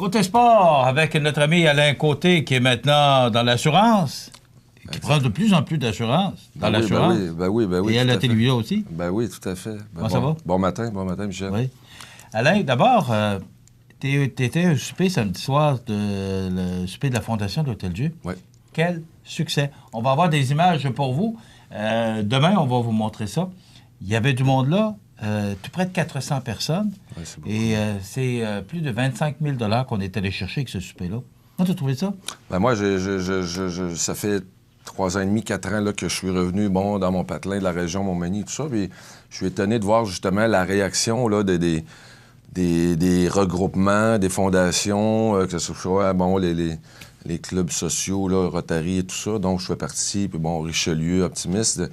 Côté sport, avec notre ami Alain Côté, qui est maintenant dans l'assurance, qui prend de plus en plus d'assurance dans l'assurance. Ben oui. Et à la télévision aussi. Ben oui, tout à fait. Comment ça va? Bon matin, Michel. Oui. Alain, d'abord, tu étais au souper samedi soir, le souper de la Fondation d'Hôtel-Dieu. Oui. Quel succès. On va avoir des images pour vous. Demain, on va vous montrer ça. Il y avait du monde là, tout près de 400 personnes. Ouais, c'est et c'est plus de 25 000 $ qu'on est allé chercher avec ce souper-là. Comment tu as trouvé ça? Ben moi, ça fait 3 ans et demi, 4 ans là, que je suis revenu dans mon patelin de la région Montmagny, tout ça. Puis je suis étonné de voir justement la réaction là, des regroupements, des fondations, que ce soit les clubs sociaux, là, Rotary et tout ça, dont je fais partie, puis Richelieu, Optimiste.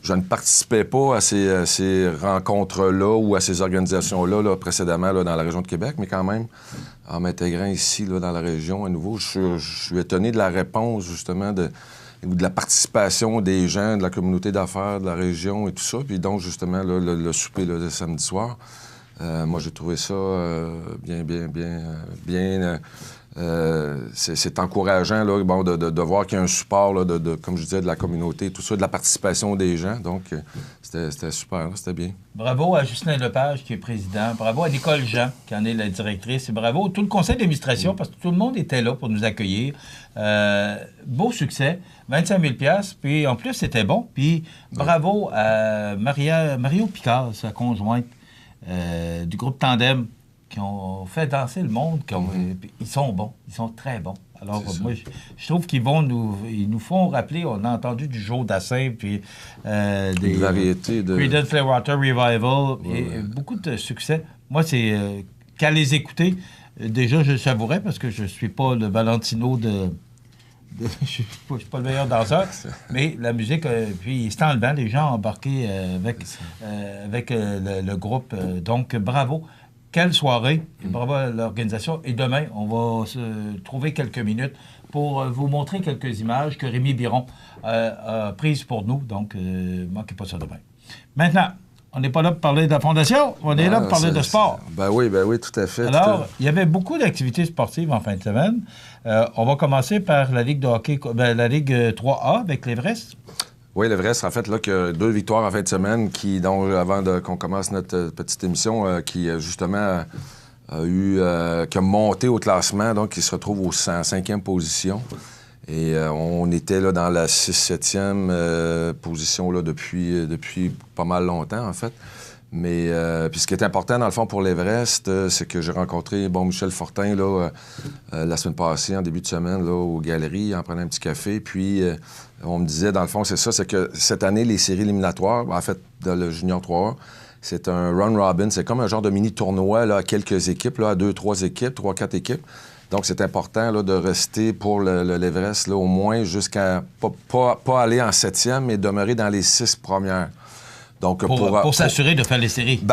Je ne participais pas à ces rencontres-là ou à ces organisations-là là, précédemment là, dans la région de Québec, mais quand même, en m'intégrant ici, là, dans la région, à nouveau, je suis étonné de la réponse, justement, de la participation des gens, de la communauté d'affaires, de la région et tout ça. Puis donc, justement, là, le souper là, de samedi soir, moi, j'ai trouvé ça bien. C'est encourageant là, de voir qu'il y a un support, là, comme je disais, de la communauté, tout ça, de la participation des gens. Donc, c'était super, c'était bien. Bravo à Justin Lepage, qui est président. Bravo à Nicole Jean, qui en est la directrice. Et bravo à tout le conseil d'administration, parce que tout le monde était là pour nous accueillir. Beau succès, 25 000 $. Puis, en plus, c'était bon. Puis, bravo à Mario Picard, sa conjointe du groupe Tandem, qui ont fait danser le monde. Ils sont bons, ils sont très bons. Alors, moi, je trouve qu'ils nous font rappeler, on a entendu du Joe Dassin, puis des variétés de... Creedence Clearwater Revival, et beaucoup de succès. Moi, c'est qu'à les écouter, déjà, je le savourais, parce que je ne suis pas le Valentino je ne suis pas le meilleur danseur, mais la musique, puis c'est enlevant, les gens embarqués avec le groupe. Donc, bravo. Quelle soirée. Bravo à l'organisation. Et demain, on va se trouver quelques minutes pour vous montrer quelques images que Rémi Biron a prises pour nous. Donc, ne manquez pas ça demain. Maintenant, on n'est pas là pour parler de la Fondation, on est là pour parler de sport. Ben oui, tout à fait. Alors, il y avait beaucoup d'activités sportives en fin de semaine. On va commencer par la Ligue de hockey, la Ligue 3A avec l'Everest. Oui, l'Everest, en fait, là, que 2 victoires en fin de semaine avant qu'on commence notre petite émission, qui, justement, qui a monté au classement, donc qui se retrouve au 105e position. Et on était là dans la 6-7e position là, depuis pas mal longtemps, en fait. Mais puis ce qui est important, dans le fond, pour l'Everest, c'est que j'ai rencontré Michel Fortin là, la semaine passée, en début de semaine, là, aux Galeries, en prenant un petit café. Puis on me disait, dans le fond, c'est que cette année, les séries éliminatoires, en fait, dans le Junior 3A, c'est un run-robin. C'est comme un genre de mini-tournoi là, à quelques équipes, là, à 2-3 équipes, 3-4 équipes. Donc, c'est important là, de rester pour l'Everest là, au moins jusqu'à pas aller en 7e, mais demeurer dans les 6 premières. Donc, pour s'assurer de faire les séries.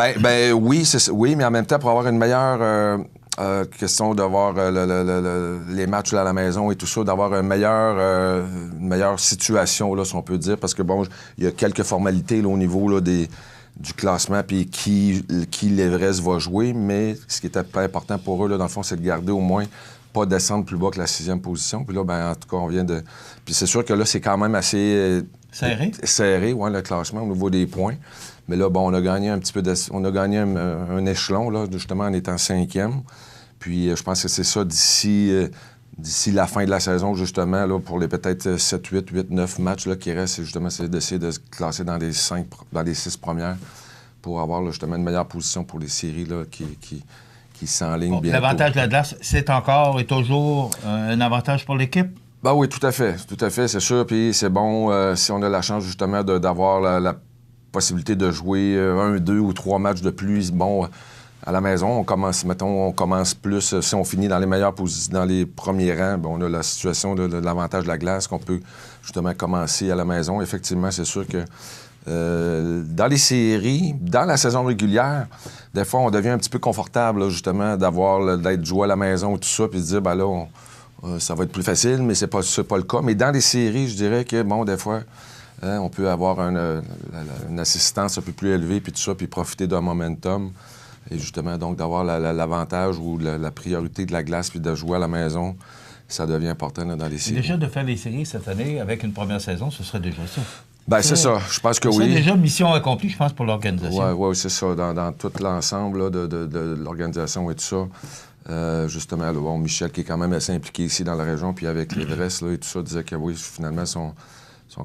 Oui, mais en même temps, pour avoir une meilleure question d'avoir les matchs là, à la maison et tout ça, d'avoir une meilleure situation, là, si on peut dire, parce que, il y a quelques formalités là, au niveau là, du classement, puis qui l'Everest va jouer, mais ce qui était pas important pour eux, là, dans le fond, c'est de garder au moins pas descendre plus bas que la 6e position. Puis là, en tout cas, on vient de... Puis c'est sûr que là, c'est quand même assez... Serré, oui, le classement au niveau des points. Mais là, on a gagné un petit peu... On a gagné un échelon, là, justement, en étant 5e. Puis je pense que c'est ça d'ici la fin de la saison, justement, là, pour les peut-être 7, 8, 9 matchs là, qui restent, justement, c'est d'essayer de se classer dans les 6 premières pour avoir là, justement une meilleure position pour les séries là, qui s'enlignent bientôt. L'avantage de la glace, c'est encore et toujours un avantage pour l'équipe? Ben oui, tout à fait, c'est sûr. Puis c'est bon si on a la chance, justement, d'avoir la possibilité de jouer 1, 2 ou 3 matchs de plus. À la maison, on commence plus. Si on finit dans les meilleures positions, dans les premiers rangs, on a la situation de l'avantage de la glace qu'on peut justement commencer à la maison. Effectivement, c'est sûr que dans les séries, dans la saison régulière, des fois, on devient un petit peu confortable, là, justement, d'être joué à la maison et tout ça, puis de dire, ça va être plus facile, mais c'est pas le cas. Mais dans les séries, je dirais que, des fois, on peut avoir une assistance un peu plus élevée, puis tout ça, puis profiter d'un momentum. Et justement, donc, d'avoir l'avantage ou la priorité de la glace puis de jouer à la maison, ça devient important là, dans les séries. Déjà, de faire les séries cette année avec une première saison, ce serait déjà ça. Bien, c'est ça. Je pense que oui. C'est déjà mission accomplie, je pense, pour l'organisation. Oui, c'est ça. Dans tout l'ensemble là, de l'organisation et tout ça. Justement, là, bon, Michel, qui est quand même assez impliqué ici dans la région, puis avec l'Everest là, et tout ça, disait que oui, finalement, sont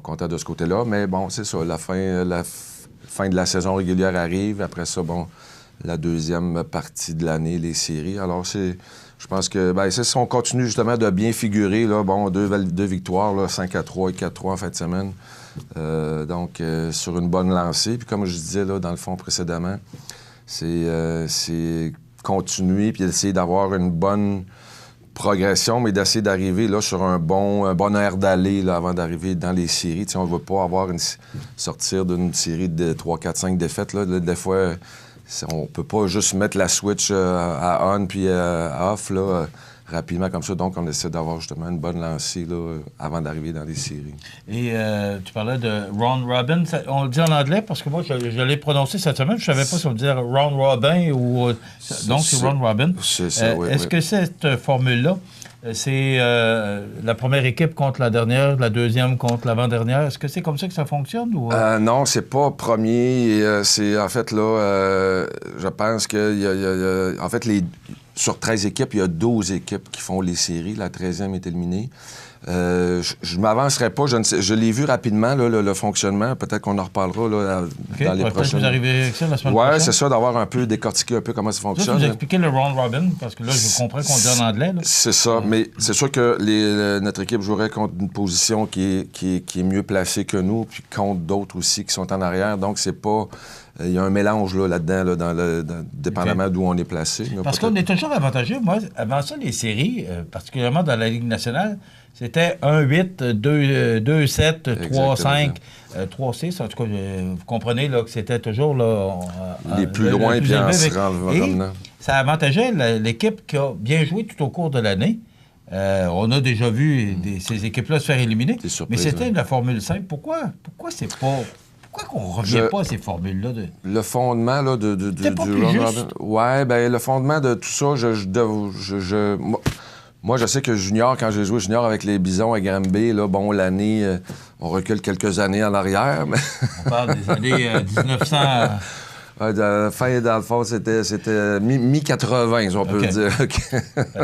contents de ce côté-là. Mais bon, c'est ça. La fin de la saison régulière arrive. Après ça, bon, la deuxième partie de l'année, les séries. Alors, je pense que, bien, c'est ça. On continue justement de bien figurer. Là, bon, deux victoires, là, 5-3 et 4-3 en fin de semaine. Donc, sur une bonne lancée. Puis comme je disais là, dans le fond précédemment, c'est continuer puis essayer d'avoir une bonne progression, mais d'essayer d'arriver là, sur un bon air d'aller là, avant d'arriver dans les séries. T'sais, on ne veut pas sortir d'une série de 3, 4, 5 défaites. Là. Des fois, on ne peut pas juste mettre la switch à on puis à off là, rapidement comme ça. Donc, on essaie d'avoir justement une bonne lancée là, avant d'arriver dans les séries. Et tu parlais de round robin. On le dit en anglais parce que moi, je l'ai prononcé cette semaine. Je ne savais pas si on disait round robin ou... donc, c'est round robin. C'est ça, oui. Est-ce que cette formule-là, c'est la première équipe contre la dernière, la deuxième contre l'avant-dernière? Est-ce que c'est comme ça que ça fonctionne? Ou... non, c'est pas premier. C'est en fait, là, je pense qu'il y a... En fait, sur 13 équipes, il y a 12 équipes qui font les séries. La 13e est éliminée. Je ne m'avancerai pas. Je l'ai vu rapidement, là, le fonctionnement. Peut-être qu'on en reparlera là, dans les prochaines... vous arriver avec ça la semaine prochaine? Oui, c'est ça, d'avoir un peu décortiqué un peu comment ça fonctionne. Vous expliquer le round robin, parce que là, je comprends qu'on dit en anglais. Là. C'est ça, mais c'est sûr que notre équipe jouerait contre une position qui est mieux placée que nous, puis contre d'autres aussi qui sont en arrière. Donc, c'est pas... Il y a un mélange là-dedans, dépendamment d'où on est placé. Parce qu'on est toujours avantagé. Moi, avant ça, les séries, particulièrement dans la Ligue nationale, c'était 1-8, 2-7, 3-5, 3-6. En tout cas, vous comprenez là, que c'était toujours là, les plus loin, puis en se revenant. Ça avantageait l'équipe qui a bien joué tout au cours de l'année. On a déjà vu ces équipes-là se faire éliminer. Mais c'était la Formule 5. Pourquoi c'est pas... Pourquoi qu'on ne revient pas à ces formules-là? Le fondement là, du round robin. Oui, bien, le fondement de tout ça, moi, je sais que junior, quand j'ai joué junior avec les Bisons à Granby, là, bon, l'année, on recule quelques années en arrière. Mais... On parle des années 1900... fin, dans le fond, c'était mi-80, si on peut dire.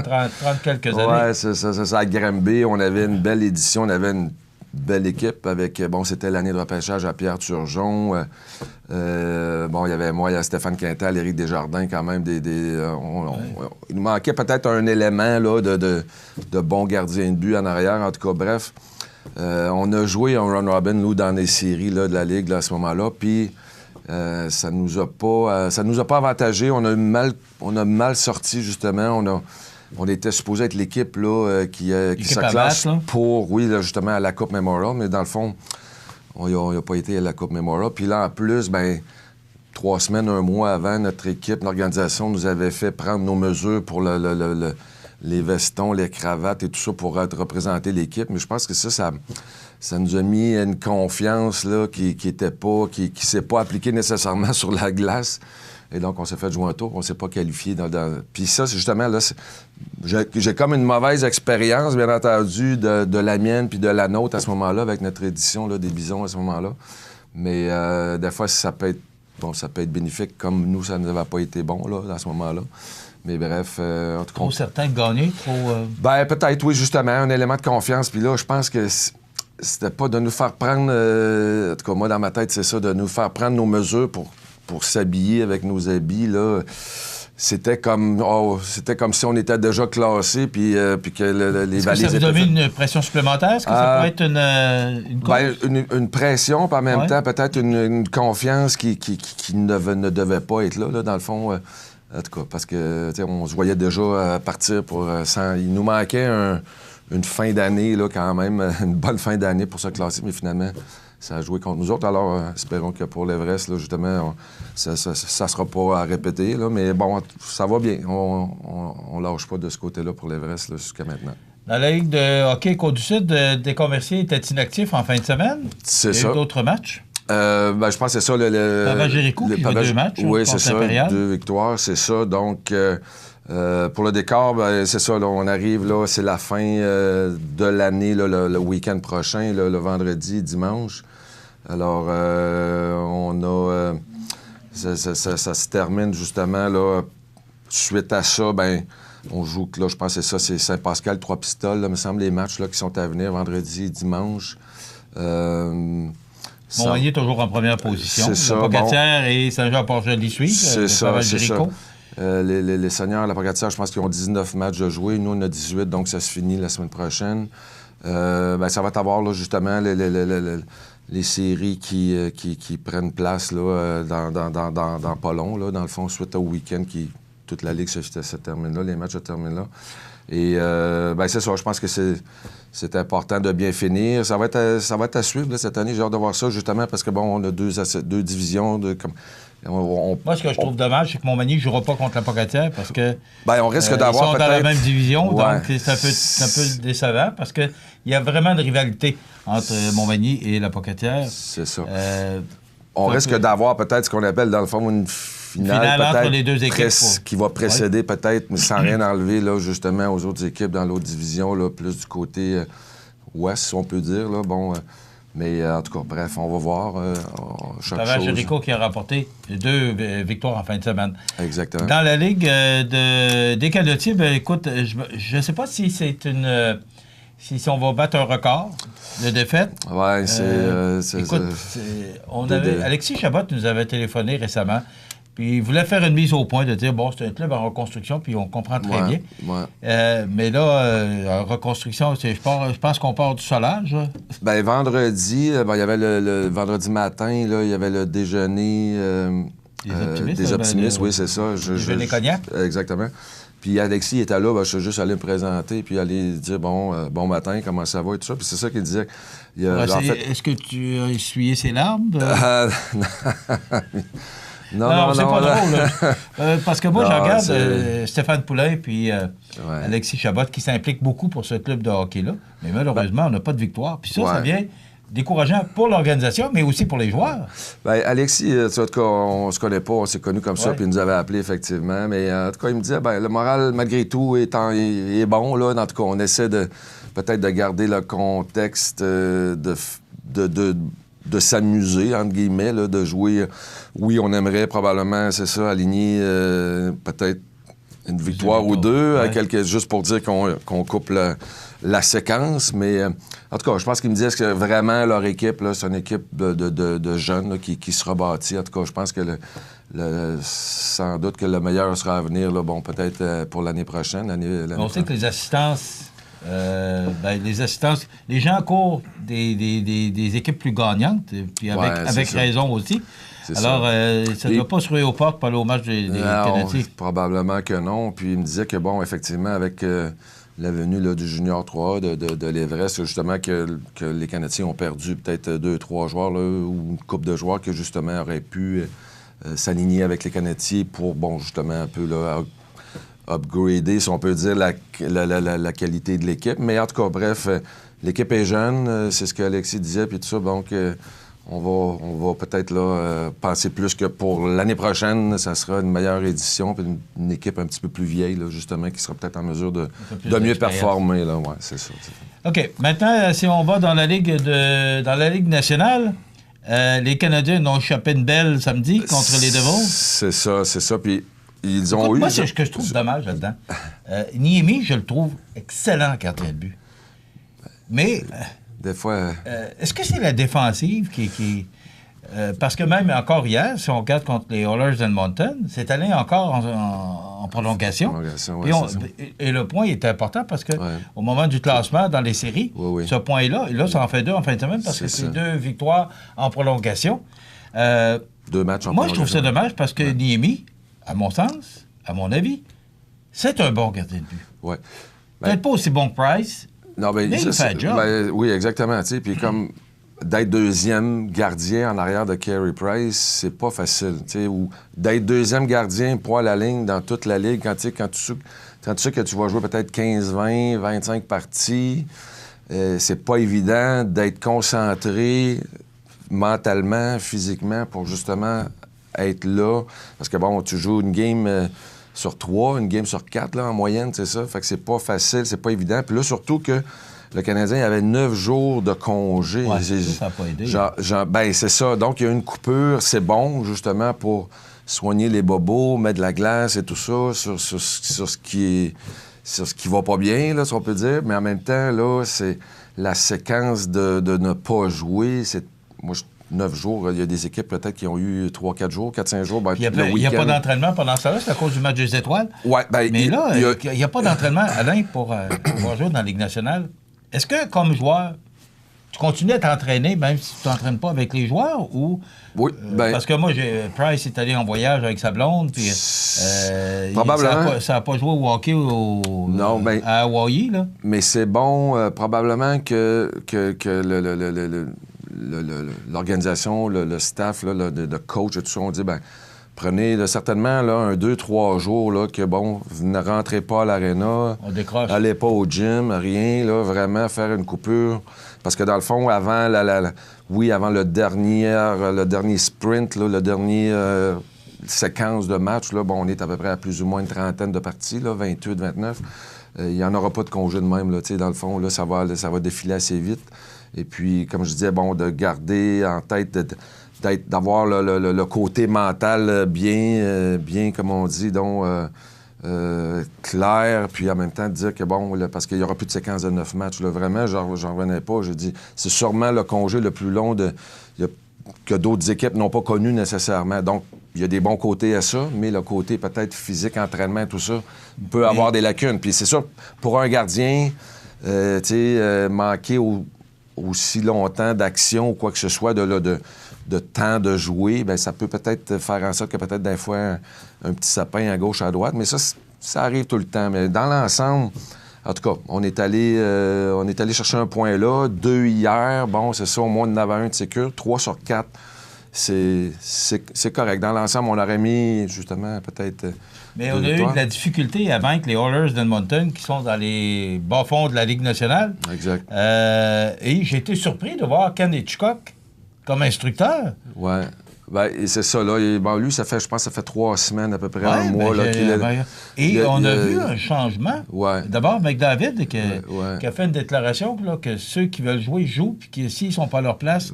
30 quelques années. Oui, c'est ça. À Granby, on avait une belle édition, on avait une belle équipe avec, bon, c'était l'année de repêchage à Pierre Turgeon. Bon, il y avait moi, il y a Stéphane Quintal, Éric Desjardins, quand même. Il nous manquait peut-être un élément là, de bons gardiens de but en arrière. En tout cas, bref, on a joué un round robin, nous, dans les séries là, de la Ligue là, à ce moment-là. Puis, ça nous a pas avantagé. On a mal sorti, justement. On était supposé être l'équipe là, qui se classe pour, oui, là, justement, à la Coupe Memorial, mais dans le fond, on n'a pas été à la Coupe Memorial. Puis là, en plus, bien, 3 semaines, 1 mois avant, notre équipe, l'organisation nous avait fait prendre nos mesures pour les vestons, les cravates et tout ça pour représenter l'équipe. Mais je pense que ça nous a mis une confiance là, qui s'est pas appliquée nécessairement sur la glace. Et donc, on s'est fait jouer un tour, on ne s'est pas qualifié. Puis ça, c'est justement, là, j'ai comme une mauvaise expérience, bien entendu, de la mienne puis de la nôtre à ce moment-là, avec notre édition là, des Bisons à ce moment-là. Mais des fois, ça peut être bénéfique, comme nous, ça n'avait pas été bon là, à ce moment-là. Mais bref, en tout cas... Trop certain de gagner, trop... Ben peut-être, oui, justement, un élément de confiance. Puis là, je pense que c'était pas de nous faire prendre... en tout cas, moi, dans ma tête, c'est ça, de nous faire prendre nos mesures pour s'habiller avec nos habits, là. C'était comme si on était déjà classé puis que les valises... Est-ce que ça vous donne une pression supplémentaire? Est-ce que ça peut être une pression, puis en même temps, peut-être une confiance qui ne devait pas être là, dans le fond. En tout cas, parce que on se voyait déjà partir pour... il nous manquait une fin d'année, là, quand même, une bonne fin d'année pour se classer, mais finalement... Ça a joué contre nous autres. Alors, espérons que pour l'Everest, là, justement, ça sera pas à répéter. Là, mais bon, ça va bien. On lâche pas de ce côté-là pour l'Everest jusqu'à maintenant. Dans la Ligue de hockey Côte-du-Sud, des Commerciers étaient inactifs en fin de semaine. C'est ça. Il y a eu d'autres matchs? Je pense que c'est ça. Pavage-Jéricho qui fait 2 matchs. Oui, c'est ça. Impérial. 2 victoires, c'est ça. Donc, pour le décor, c'est ça. Là, on arrive, là, c'est la fin de l'année, là, le week-end prochain, là, le vendredi, dimanche. Alors, on a... ça se termine justement, là, suite à ça, on joue, là, je pense que c'est ça, c'est Saint-Pascal, 3 pistoles, là, me semble, les matchs là, qui sont à venir, vendredi et dimanche. Montmagny est toujours en première position. C'est ça. La Pocatière et Saint-Jean-Port-Joli suivent. C'est ça, c'est ça. Jéricho. Les Seigneurs, la Pocatière, je pense qu'ils ont 19 matchs de jouer. Nous, on a 18, donc ça se finit la semaine prochaine. Ça va avoir, là, justement, les séries qui prennent place là, dans pas long, là, dans le fond, suite au week-end toute la Ligue se termine là, les matchs se terminent là. Et c'est ça, je pense que c'est important de bien finir. Ça va être à suivre là, cette année. J'ai hâte de voir ça, justement, parce que, on a deux divisions. Moi, ce que je trouve dommage, c'est que Montmagny ne jouera pas contre la Pocatière parce que on risque d'avoir ils sont dans la même division, ouais. Donc c'est un peu décevant parce qu'il y a vraiment de rivalité entre Montmagny et la Pocatière. C'est ça. On risque d'avoir peut-être ce qu'on appelle, dans le fond, une finale entre les deux équipes. Qui va précéder peut-être, mais sans rien enlever, là, justement, aux autres équipes dans l'autre division, là, plus du côté ouest, si on peut dire. Là, mais en tout cas, bref, on va voir. Pavage-Jéricho qui a remporté 2 victoires en fin de semaine. Exactement. Dans la Ligue des Canotiers, écoute, je ne sais pas si c'est une... si on va battre un record de défaite. Oui, écoute, Alexis Chabot nous avait téléphoné récemment. Puis il voulait faire une mise au point de dire, c'est un club en reconstruction, puis on comprend très bien. Ouais. Mais là, en reconstruction, je pense qu'on part du solage. Vendredi, il y avait le vendredi matin, là, il y avait le déjeuner... des optimistes, oui, c'est ça. Déjeuner cognac. Exactement. Puis Alexis était là, je suis juste allé me présenter, puis aller dire, bon matin, comment ça va et tout ça. Puis c'est ça qu'il disait. Est-ce que tu as essuyé ses larmes? Non, c'est pas drôle. Parce que moi, je regarde Stéphane Poulain puis Alexis Chabot qui s'impliquent beaucoup pour ce club de hockey-là. Mais malheureusement, on n'a pas de victoire. Puis ça vient décourageant pour l'organisation, mais aussi pour les joueurs. Alexis, en tout cas, on se connaît pas, on s'est connus comme ça, puis il nous avait appelés, effectivement. Mais en tout cas, il me disait, le moral, malgré tout, est bon. Là. En tout cas, on essaie peut-être de garder le contexte de s'amuser, entre guillemets, là, de jouer. Oui, on aimerait probablement, c'est ça, aligner peut-être une victoire ou deux, juste pour dire qu'on coupe la séquence. Mais en tout cas, je pense qu'ils me disent que vraiment leur équipe, là, c'est une équipe de jeunes là, qui sera bâtie. En tout cas, je pense que sans doute que le meilleur sera à venir, là, peut-être pour l'année prochaine. On sait que les assistances... les gens courent des équipes plus gagnantes, puis avec raison aussi. Alors, ça ne doit pas se ruer aux portes pour aller au match des Canadiens. Probablement que non. Puis il me disait que, effectivement, avec la venue là, du Junior 3 de l'Everest, justement, que les Canadiens ont perdu peut-être 2-3 joueurs, là, ou une couple de joueurs qui, justement, auraient pu s'aligner avec les Canadiens pour, justement, un peu là, upgrader, si on peut dire, la qualité de l'équipe. Mais en tout cas, bref, l'équipe est jeune, c'est ce qu'Alexis disait, puis tout ça, donc on va peut-être là penser plus que pour l'année prochaine, ça sera une meilleure édition, puis une équipe un petit peu plus vieille, là, justement, qui sera peut-être en mesure de mieux performer. Là. Ouais, c'est ça. OK. Maintenant, si on va dans la Ligue nationale, les Canadiens ont échappé une belle samedi contre les Devils. C'est ça. Puis ils ont eu... Moi, ce que je trouve dommage là-dedans, Niemi, je le trouve excellent gardien de but. Mais... des fois... est-ce que c'est la défensive qui parce que même encore hier, si on regarde contre les Oilers d'Edmonton, c'est allé encore en prolongation. Et le point est important parce que au moment du classement dans les séries, ce point-là, et là, ça en fait 2 en fin de semaine parce que c'est 2 victoires en prolongation. 2 matchs en prolongation. Moi, je trouve ça dommage parce que Niemi, à mon sens, à mon avis, c'est un bon gardien de but. Ouais. Peut-être pas aussi bon que Price, mais il fait le job. Oui, exactement. Puis comme d'être deuxième gardien en arrière de Carey Price, c'est pas facile. Ou d'être deuxième gardien pour la ligne dans toute la ligue, quand tu sais que tu vas jouer peut-être 15, 20, 25 parties, c'est pas évident d'être concentré mentalement, physiquement, pour justement être là. Parce que, bon, tu joues une game sur 3, une game sur 4, là, en moyenne, c'est ça. Fait que c'est pas facile, c'est pas évident. Puis là, surtout que le Canadien avait 9 jours de congé. Ouais, ça n'a pas aidé. Ben, c'est ça. Donc, il y a une coupure. C'est bon, justement, pour soigner les bobos, mettre de la glace et tout ça sur ce qui va pas bien, là, si on peut dire. Mais en même temps, là, c'est la séquence de ne pas jouer. Moi, 9 jours, il y a des équipes peut-être qui ont eu 3-4 jours, 4-5 jours. Ben, il n'y a pas d'entraînement pendant ça, c'est à cause du match des étoiles. Ouais, ben, mais là, il n'y a pas d'entraînement, Alain, pour jouer dans la Ligue nationale. Est-ce que, comme joueur, tu continues à t'entraîner même si tu ne t'entraînes pas avec les joueurs ou... Oui, parce que moi, Price est allé en voyage avec sa blonde, puis probablement. Ça n'a pas joué au hockey à Hawaii, là. Mais c'est bon, probablement que l'organisation, le staff là, de coach et tout ça, on dit, prenez là, certainement là, 1, 2, 3 jours là, que, bon, vous ne rentrez pas à l'aréna, allez pas au gym, rien, là, vraiment faire une coupure. Parce que dans le fond, avant avant le dernier sprint, là, le dernier séquence de match, là, bon, on est à peu près à plus ou moins une trentaine de parties, là, 28, 29. Il n'y en aura pas de congé de même, là, dans le fond, là, ça va défiler assez vite. Et puis, comme je disais, bon, de garder en tête, d'avoir le côté mental bien, comme on dit, donc clair, puis en même temps de dire que, bon, parce qu'il n'y aura plus de séquence de 9 matchs, là, vraiment, j'en revenais pas. J'ai dit, c'est sûrement le congé le plus long que d'autres équipes n'ont pas connu nécessairement. Donc, il y a des bons côtés à ça, mais le côté peut-être physique, entraînement, tout ça, peut avoir des lacunes. Puis c'est sûr, pour un gardien, manquer aussi longtemps d'action ou quoi que ce soit, de temps de jouer, bien, ça peut peut-être faire en sorte que peut-être des fois un petit sapin à gauche, à droite, mais ça arrive tout le temps. Mais dans l'ensemble, en tout cas, on est allé chercher un point là, 2 hier, bon, c'est ça, au moins on en avait un de sécure, 3 sur 4, c'est correct. Dans l'ensemble, on aurait mis, justement, peut-être... Mais on a eu de la difficulté à vaincre les Oilers d'Edmonton qui sont dans les bas-fonds de la Ligue nationale. Exact. Et j'ai été surpris de voir Ken Hitchcock comme instructeur. Ouais. Bien, c'est ça, là. Lui, je pense que ça fait 3 semaines, à peu près, un mois. Là, et on a vu un changement. Ouais. D'abord, McDavid, qui a fait une déclaration là, que ceux qui veulent jouer jouent, puis que s'ils ne sont pas à leur place, si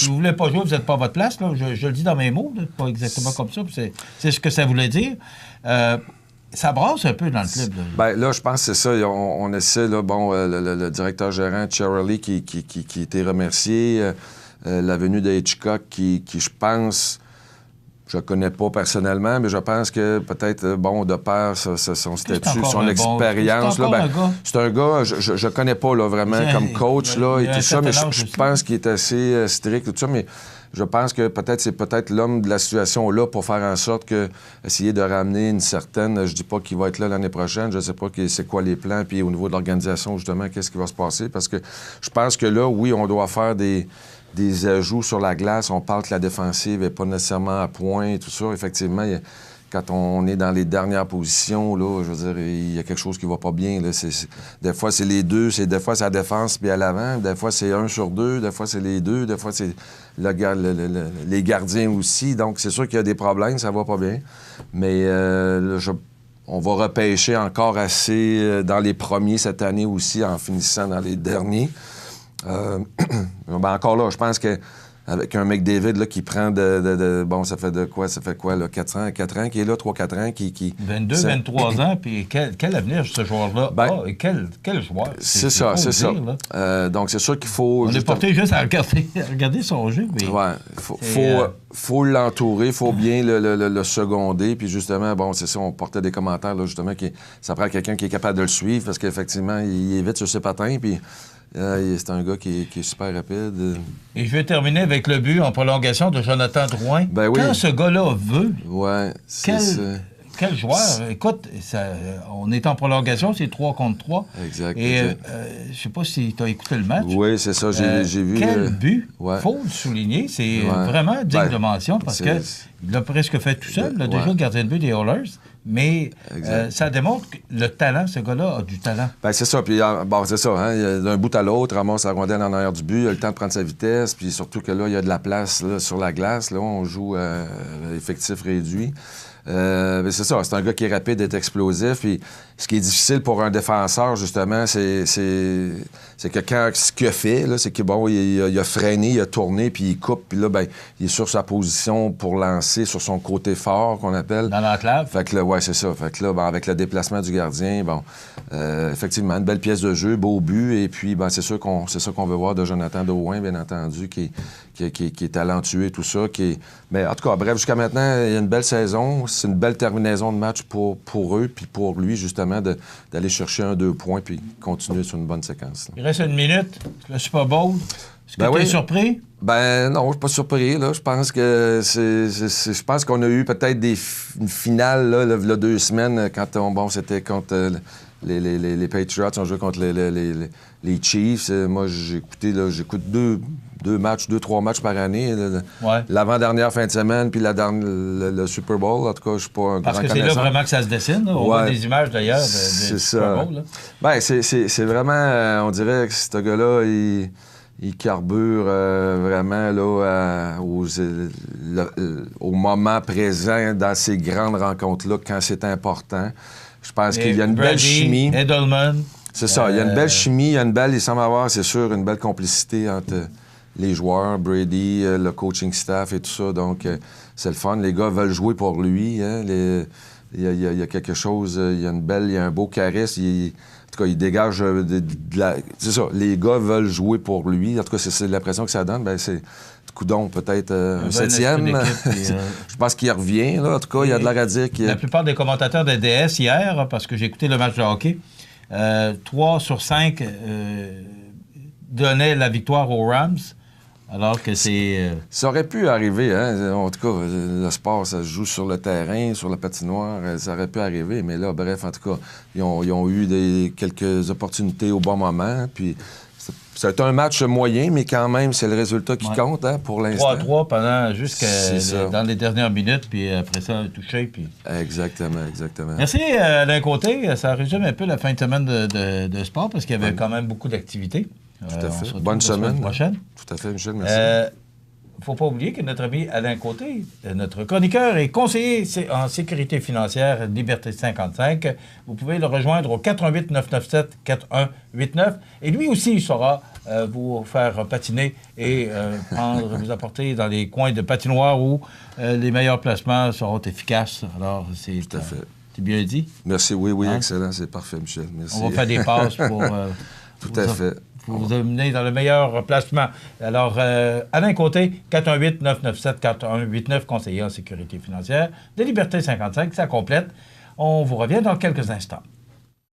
vous ne voulez pas jouer, vous n'êtes pas à votre place. Là. Je le dis dans mes mots, là, pas exactement comme ça, c'est ce que ça voulait dire. Ça brasse un peu dans le club. Bien, là, je pense que c'est ça. On essaie, là, bon, le directeur gérant, Charlie, qui a été remercié. La venue de Hitchcock, qui je pense, je ne connais pas personnellement, mais je pense que peut-être, bon, de par son statut, son expérience, c'est un gars, je ne connais pas là, vraiment comme coach là, et tout ça, mais je pense qu'il est assez strict et tout ça, mais je pense que c'est peut-être l'homme de la situation là pour faire en sorte que, essayer de ramener une certaine, je dis pas qu'il va être là l'année prochaine, je sais pas c'est quoi les plans, puis au niveau de l'organisation, justement, qu'est-ce qui va se passer, parce que je pense que là, oui, on doit faire des ajouts sur la glace. On parle que la défensive n'est pas nécessairement à point et tout ça. Effectivement, quand on est dans les dernières positions, là, je veux dire, il y a quelque chose qui va pas bien. Là. Des fois, c'est les deux. Des fois, c'est la défense puis à l'avant. Des fois, c'est 1 sur 2. Des fois, c'est les deux. Des fois, c'est les gardiens aussi. Donc, c'est sûr qu'il y a des problèmes. Ça va pas bien. Mais on va repêcher encore assez dans les premiers cette année aussi, en finissant dans les derniers. Encore là, je pense qu'avec un McDavid là, qui prend bon, ça fait quoi, là, 4 ans qui est là, 3-4 ans, qui 22, 23 ans, puis quel avenir ce joueur-là a, et quel joueur. C'est ça. Donc, c'est sûr qu'il faut... On est porté juste à regarder son jeu, mais... Ouais, faut l'entourer, il faut bien le seconder, puis justement, bon, c'est ça, on portait des commentaires, là, justement, ça prend quelqu'un qui est capable de le suivre, parce qu'effectivement, il est vite sur ses patins, puis... c'est un gars qui est super rapide. Et je vais terminer avec le but en prolongation de Jonathan Drouin. Ben oui. Quand ce gars-là veut, quel joueur? Écoute, on est en prolongation, c'est 3 contre 3. Exact. Et je sais pas si tu as écouté le match. Oui, c'est ça, j'ai vu. Quel but? Il faut le souligner. C'est vraiment digne de mention parce qu'il l'a presque fait tout seul. Déjà, le gardien de but des Oilers. mais ça démontre que le talent, ce gars-là a du talent. Bien, c'est ça. Puis, bon, c'est ça. Hein? D'un bout à l'autre, ramasse la rondelle en arrière du but, il a le temps de prendre sa vitesse, puis surtout que là, il y a de la place là, sur la glace. Là, on joue effectif réduit. C'est ça, c'est un gars qui est rapide, est explosif. Puis ce qui est difficile pour un défenseur, justement, c'est que quand ce qu'il a fait, là, c'est que bon, il a freiné, il a tourné, puis il coupe, puis là, ben, il est sur sa position pour lancer sur son côté fort, qu'on appelle. Dans l'enclave. Fait que là, ouais, c'est ça. Fait que là, ben, avec le déplacement du gardien, bon, effectivement, une belle pièce de jeu, beau but, et puis, ben, c'est ça qu'on veut voir de Jonathan Drouin, bien entendu, qui est talentueux et tout ça. Mais en tout cas, bref, jusqu'à maintenant, il y a une belle saison. C'est une belle terminaison de match pour eux, puis pour lui, justement, d'aller chercher 1-2 points, puis continuer sur une bonne séquence. Là. Il reste une minute. Le Super Bowl. Est-ce que tu es surpris? Ben non, je suis pas surpris. Là. Je pense que je pense qu'on a eu peut-être une finale là, 2 semaines quand c'était contre les Patriots. On jouait contre les Chiefs. Moi, j'écoute 2 matchs, 2-3 matchs par année. L'avant-dernière fin de semaine, puis le Super Bowl. En tout cas, je suis pas un grand connaisseur. Parce que c'est là vraiment que ça se dessine. Là. On voit des images, d'ailleurs, du Super Bowl. Là. Ben, c'est vraiment... on dirait que ce gars-là, il carbure vraiment là, au moment présent dans ces grandes rencontres-là, quand c'est important. Je pense qu'il y a une belle chimie. Edelman. C'est ça, il y a une belle chimie, il semble avoir, c'est sûr, une belle complicité entre les joueurs, Brady, le coaching staff et tout ça. Donc, c'est le fun. Les gars veulent jouer pour lui. Hein? Il y a quelque chose, il y a un beau charisme. En tout cas, il dégage de la... C'est ça, les gars veulent jouer pour lui. En tout cas, c'est l'impression que ça donne. Ben, c'est coudonc, peut-être un 7e. Je pense qu'il revient, là. En tout cas, il y a de l'air à dire qu'il... La plupart des commentateurs de DS hier, parce que j'ai écouté le match de hockey, 3 sur 5 donnaient la victoire aux Rams. Alors que c'est... Ça aurait pu arriver, hein? En tout cas, le sport, ça se joue sur le terrain, sur la patinoire, ça aurait pu arriver. Mais là, bref, en tout cas, ils ont eu quelques opportunités au bon moment. Puis c'est un match moyen, mais quand même, c'est le résultat qui compte, hein, pour l'instant. 3-3 pendant dans les dernières minutes, puis après ça, touché. Puis... Exactement. Merci, Alain Côté. Ça résume un peu la fin de semaine de sport, parce qu'il y avait quand même beaucoup d'activités. Tout à fait. Bonne semaine prochaine. Tout à fait, Michel, merci. Il ne faut pas oublier que notre ami Alain Côté, notre chroniqueur et conseiller en sécurité financière Liberté 55, vous pouvez le rejoindre au 88 997 4189. Et lui aussi, il saura vous faire patiner et vous apporter dans les coins de patinoire où les meilleurs placements seront efficaces. Alors, c'est... Tout à fait. C'est bien dit? Merci, oui, excellent. C'est parfait, Michel. Merci. On va faire des passes pour... Tout à fait. Pour vous amener dans le meilleur placement. Alors, Alain Côté, 418-997-4189, conseiller en sécurité financière de Liberté 55, ça complète. On vous revient dans quelques instants.